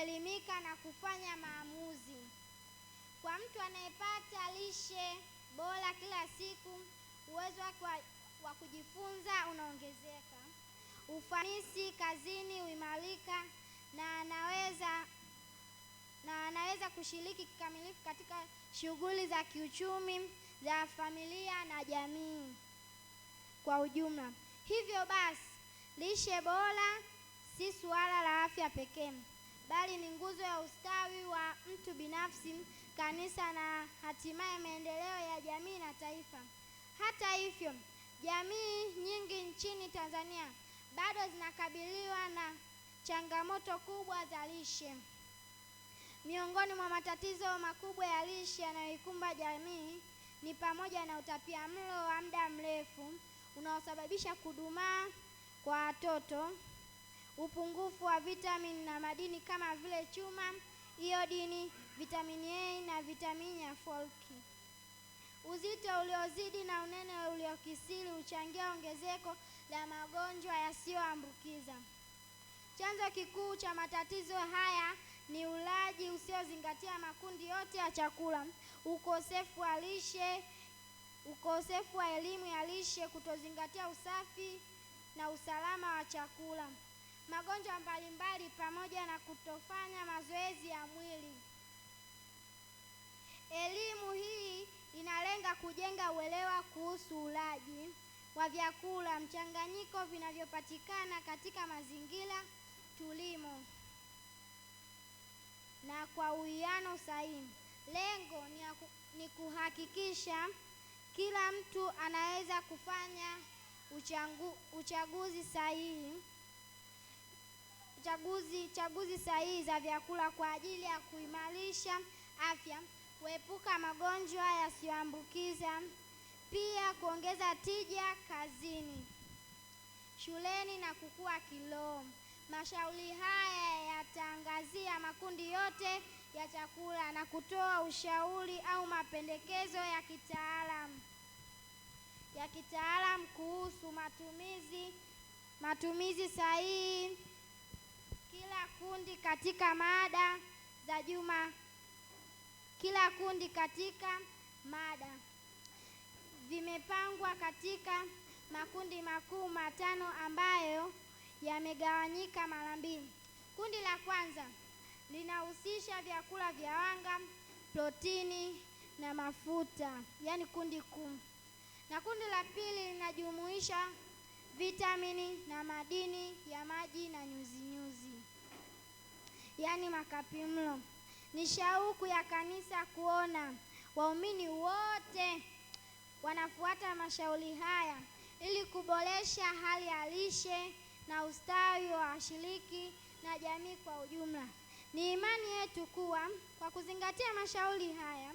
kuelimika na kufanya maamuzi. Kwa mtu anayepata lishe bora kila siku, uwezo wake wa kujifunza unaongezeka, ufanisi kazini huimarika, na anaweza kushiriki kikamilifu katika shughuli za kiuchumi za familia na jamii kwa ujumla. Hivyo basi, lishe bora si suala la afya pekee, bali ni nguzo ya ustawi wa mtu binafsi, kanisa na hatimaye maendeleo ya jamii na taifa. Hata hivyo, jamii nyingi nchini Tanzania bado zinakabiliwa na changamoto kubwa za lishe. Miongoni mwa matatizo makubwa ya lishe yanayoikumba jamii ni pamoja na utapiamlo wa muda mrefu unaosababisha kudumaa kwa watoto, upungufu wa vitamini na madini kama vile chuma, iodini, vitamini A na vitamini ya folki. Uzito uliozidi na unene uliokithiri huchangia ongezeko la magonjwa yasiyoambukiza. Chanzo kikuu cha matatizo haya ni ulaji usiozingatia makundi yote ya chakula, ukosefu wa elimu ya lishe, kutozingatia usafi na usalama wa chakula, magonjwa mbalimbali pamoja na kutofanya mazoezi ya mwili. Elimu hii inalenga kujenga uelewa kuhusu ulaji wa vyakula mchanganyiko vinavyopatikana katika mazingira tulimo na kwa uwiano sahihi. Lengo ni kuhakikisha kila mtu anaweza kufanya chaguzi sahihi za vyakula kwa ajili ya kuimarisha afya, kuepuka magonjwa yasiyoambukiza, pia kuongeza tija kazini, shuleni na kukua kiroho. Mashauri haya yataangazia makundi yote ya chakula na kutoa ushauri au mapendekezo ya kitaalamu kuhusu matumizi sahihi. Kila kundi katika mada vimepangwa katika makundi makuu matano ambayo yamegawanyika mara mbili. Kundi la kwanza linahusisha vyakula vya wanga, protini na mafuta, yani kundi kuu. Na kundi la pili linajumuisha vitamini na madini ya maji na nyuzinyuzi, yani makapimlo. Ni shauku ya kanisa kuona waumini wote wanafuata mashauri haya ili kuboresha hali ya lishe na ustawi wa washiriki na jamii kwa ujumla. Ni imani yetu kuwa kwa kuzingatia mashauri haya,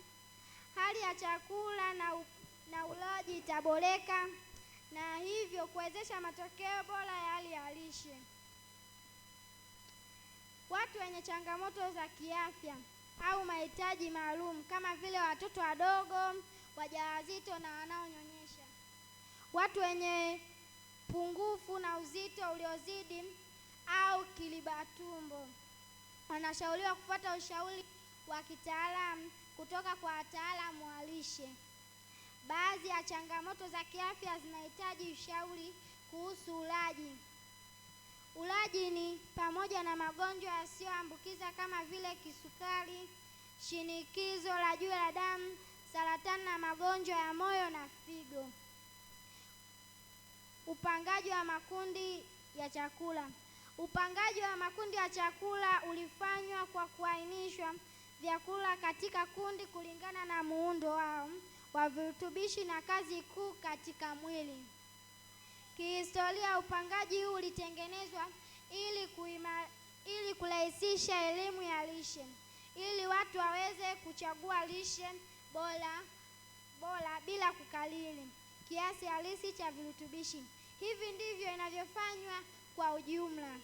hali ya chakula na ulaji itaboreka na hivyo kuwezesha matokeo bora ya hali ya lishe. Watu wenye changamoto za kiafya au mahitaji maalum kama vile watoto wadogo, wajawazito na wanaonyonyesha, watu wenye pungufu na uzito uliozidi au kilibatumbo wanashauriwa kufuata ushauri wa kitaalamu kutoka kwa wataalamu wa lishe. Baadhi ya changamoto za kiafya zinahitaji ushauri kuhusu ulaji. Ulaji ni pamoja na magonjwa yasiyoambukiza kama vile kisukari, shinikizo la juu la damu, saratani na magonjwa ya moyo na figo. Upangaji wa makundi ya chakula. Upangaji wa makundi ya chakula ulifanywa kwa kuainishwa vyakula katika kundi kulingana na muundo wao wa virutubishi na kazi kuu katika mwili. Kihistoria, upangaji huu ulitengenezwa ili kurahisisha elimu ya lishe, ili watu waweze kuchagua lishe bora bila kukalili kiasi halisi cha virutubishi. Hivi ndivyo inavyofanywa kwa ujumla.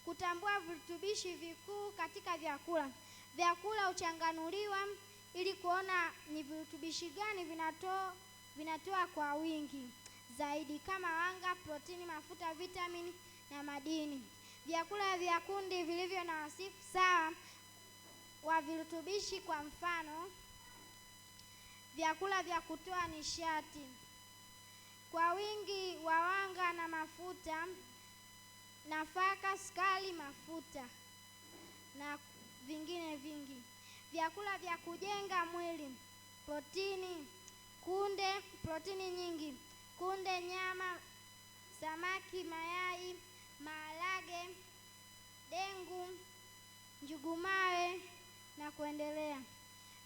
Kutambua virutubishi vikuu katika vyakula. Vyakula huchanganuliwa ili kuona ni virutubishi gani vinatoa kwa wingi zaidi kama wanga, protini, mafuta, vitamini na madini. vyakula vya kundi vilivyo na wasifu sawa wa virutubishi, kwa mfano vyakula vya kutoa nishati kwa wingi wa wanga na mafuta, nafaka, sukari, mafuta na vingine vingi. Vyakula vya kujenga mwili, protini, kunde, protini nyingi, kunde, nyama, samaki, mayai, maharage, dengu, njugumawe na kuendelea.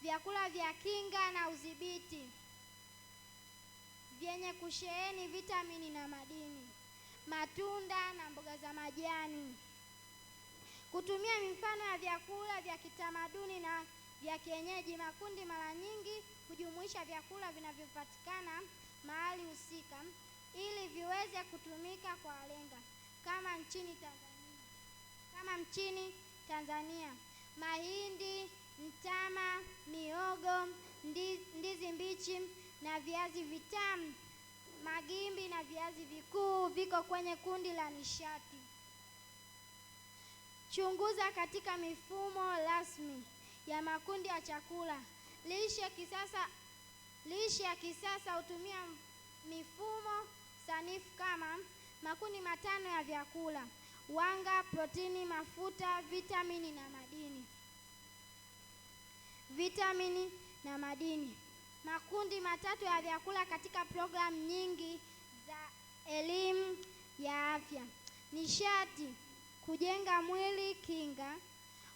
Vyakula vya kinga na udhibiti vyenye kusheheni vitamini na madini, matunda na mboga za majani. Kutumia mifano ya vyakula vya kitamaduni na vya kienyeji. Makundi mara nyingi hujumuisha vyakula vinavyopatikana mahali husika ili viweze kutumika kwa walenga, kama nchini Tanzania, mahindi, mtama, mihogo, ndizi mbichi na viazi vitamu, magimbi na viazi vikuu viko kwenye kundi la nishati. Chunguza katika mifumo rasmi ya makundi ya chakula. Lishe ya kisasa hutumia mifumo sanifu kama makundi matano ya vyakula: wanga, protini, mafuta, vitamini na madini. Makundi matatu ya vyakula katika programu nyingi za elimu ya afya: nishati, kujenga mwili, kinga.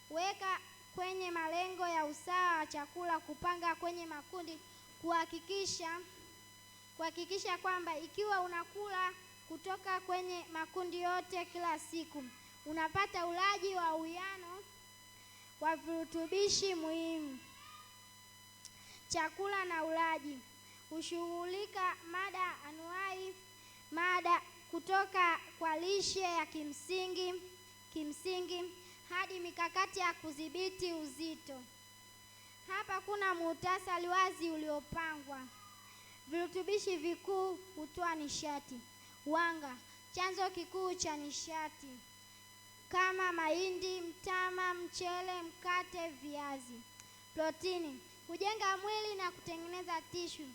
Weka kwenye malengo ya usawa wa chakula, kupanga kwenye makundi, kuhakikisha kwamba ikiwa unakula kutoka kwenye makundi yote kila siku, unapata ulaji wa uwiano wa virutubishi muhimu. Chakula na ulaji. Hushughulika mada kutoka kwa lishe ya kimsingi hadi mikakati ya kudhibiti uzito. Hapa kuna muhtasari wazi uliopangwa. Virutubishi vikuu hutoa nishati. Wanga, chanzo kikuu cha nishati kama mahindi, mtama, mchele, mkate, viazi. Protini, hujenga mwili na kutengeneza tishu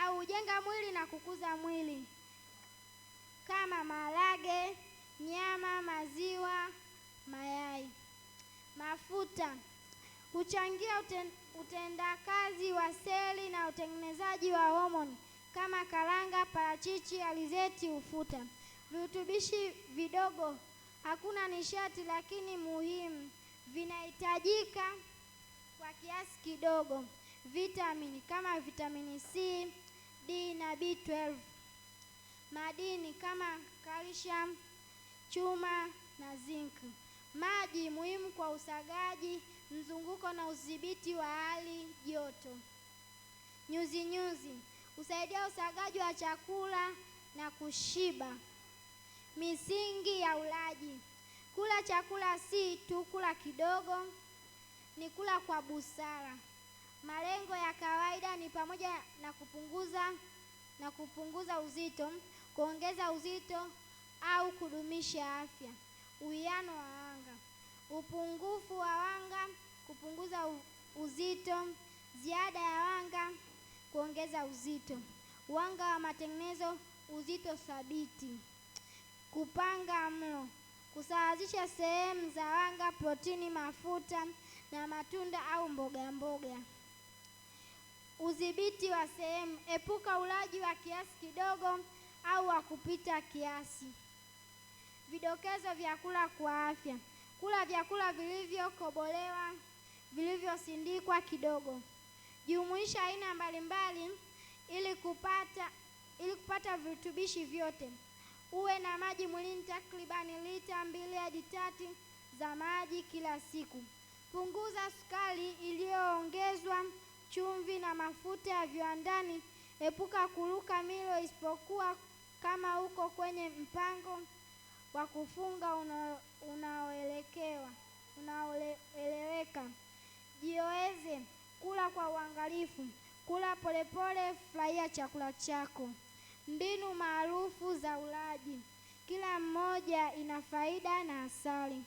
au hujenga mwili na kukuza mwili kama maharage, nyama, maziwa, mayai. Mafuta, huchangia utendakazi wa seli na utengenezaji wa homoni kama karanga, parachichi, alizeti, ufuta. Virutubishi vidogo, hakuna nishati lakini muhimu, vinahitajika kwa kiasi kidogo. Vitamini kama vitamini C, D na B12. Madini kama calcium, chuma na zinc. Maji muhimu kwa usagaji, mzunguko na udhibiti wa hali joto. Nyuzi husaidia usagaji wa chakula na kushiba. Misingi ya ulaji. Kula chakula si tu kula kidogo, ni kula kwa busara. Malengo ya kawaida ni pamoja na kupunguza uzito, kuongeza uzito au kudumisha afya. Uwiano wa wanga. Upungufu wa wanga, kupunguza uzito. Ziada ya wanga, kuongeza uzito. Wanga wa matengenezo, uzito thabiti. Kupanga mlo. Kusawazisha sehemu za wanga, protini, mafuta na matunda au mboga. Udhibiti wa sehemu. Epuka ulaji wa kiasi kidogo au wa kupita kiasi. Vidokezo vya kula kwa afya. Kula vyakula vilivyokobolewa, vilivyosindikwa kidogo. Jumuisha aina mbalimbali ili kupata virutubishi vyote. Uwe na maji mwilini takribani lita 2 hadi 3 za maji kila siku. Punguza sukari iliyoongezwa, chumvi na mafuta ya viwandani. Epuka kuruka milo isipokuwa kama uko kwenye mpango wa kufunga unaoeleweka. Jizoeze kula kwa uangalifu. Kula polepole, furahia chakula chako. Mbinu maarufu za ulaji. Kila mmoja ina faida na asali.